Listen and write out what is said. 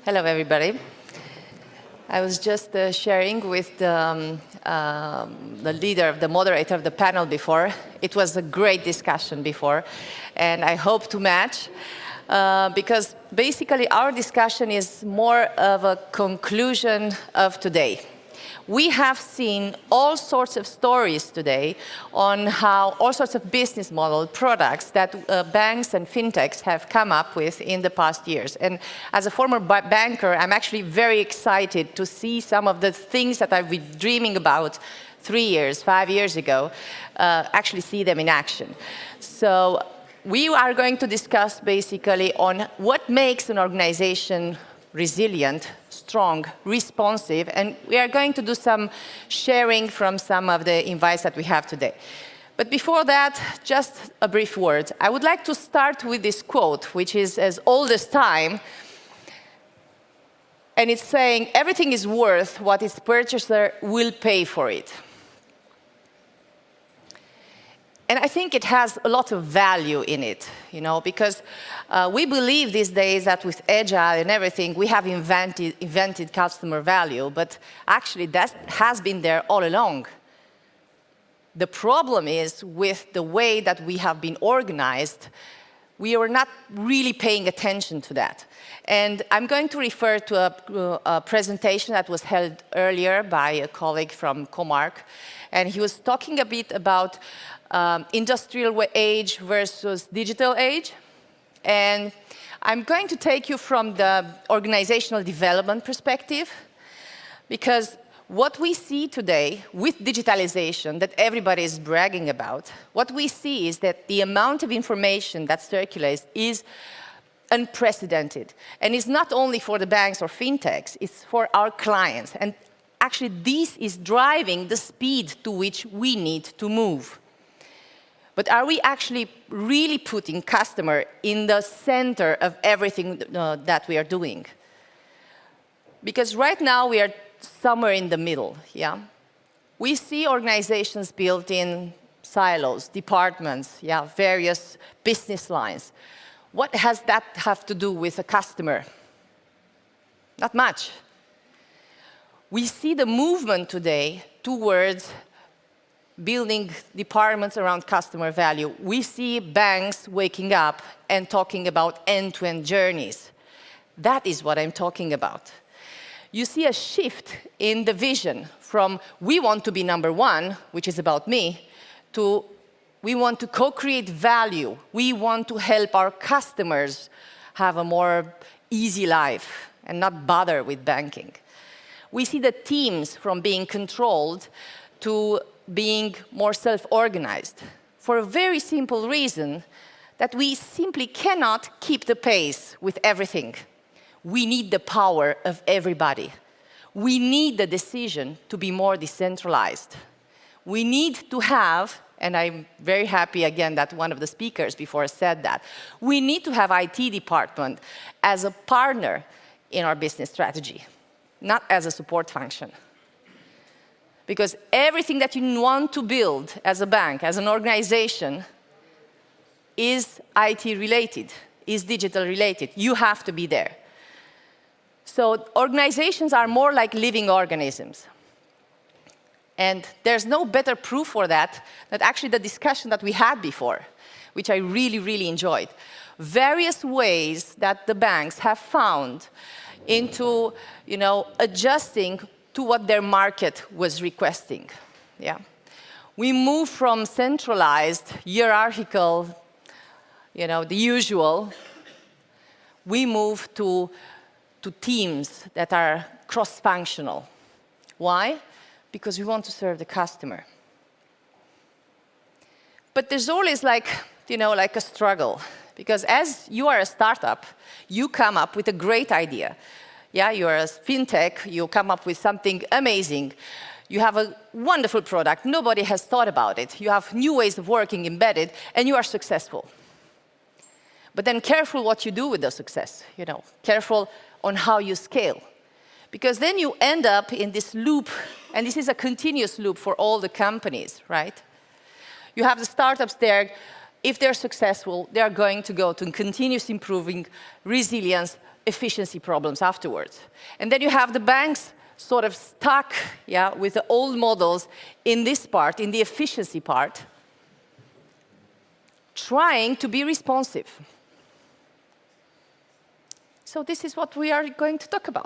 Hello, everybody. I was just sharing with the leader, the moderator of the panel before. It was a great discussion before, and I hope to match, because basically our discussion is more of a conclusion of today. We have seen all sorts of stories today on how all sorts of business model products that banks and fintechs have come up with in the past years. And as a former banker, I'm actually very excited to see some of the things that I've been dreaming about 3 years, 5 years ago, actually see them in action. So we are going to discuss basically on what makes an organization resilient, strong, responsive, and we are going to do some sharing from some of the invites that we have today. But before that, just a brief word. I would like to start with this quote, which is as old as time, and it's saying, everything is worth what its purchaser will pay for it. And I think it has a lot of value in it, because we believe these days that with Agile and everything, we have invented customer value, but actually that has been there all along. The problem is with the way that we have been organized, we are not really paying attention to that. And I'm going to refer to a presentation that was held earlier by a colleague from Comarch, and he was talking a bit about industrial age versus digital age. And I'm going to take you from the organizational development perspective, because what we see today with digitalization that everybody is bragging about, what we see is that the amount of information that circulates is unprecedented. And it's not only for the banks or fintechs, it's for our clients. And actually, this is driving the speed to which we need to move. But are we actually really putting customer in the center of everything that we are doing? Because right now we are somewhere in the middle, yeah? We see organizations built in silos, departments, yeah, various business lines. What has that have to do with a customer? Not much. We see the movement today towards building departments around customer value. We see banks waking up and talking about end-to-end journeys. That is what I'm talking about. You see a shift in the vision from we want to be number one, which is about me, to we want to co-create value. We want to help our customers have a more easy life and not bother with banking. We see the teams from being controlled to being more self-organized, for a very simple reason that we simply cannot keep the pace with everything. We need the power of everybody. We need the decision to be more decentralized. We need to have, and I'm very happy again that one of the speakers before said that, we need to have IT department as a partner in our business strategy, not as a support function. Because everything that you want to build as a bank, as an organization, is IT related, is digital related. You have to be there. So organizations are more like living organisms. And there's no better proof for that than actually the discussion that we had before, which I really, really enjoyed. Various ways that the banks have found into, adjusting to what their market was requesting. Yeah. We move from centralized, hierarchical, the usual. We move to teams that are cross-functional. Why? Because we want to serve the customer. But there's always like a struggle. Because as you are a startup, you come up with a great idea. Yeah, you're a fintech, you come up with something amazing. You have a wonderful product, nobody has thought about it. You have new ways of working embedded, and you are successful. But then careful what you do with the success, Careful on how you scale. Because then you end up in this loop, and this is a continuous loop for all the companies, right? You have the startups there. If they're successful, they are going to go to continuous improving resilience, efficiency problems afterwards. And then you have the banks sort of stuck, yeah, with the old models in this part, in the efficiency part, trying to be responsive. So this is what we are going to talk about.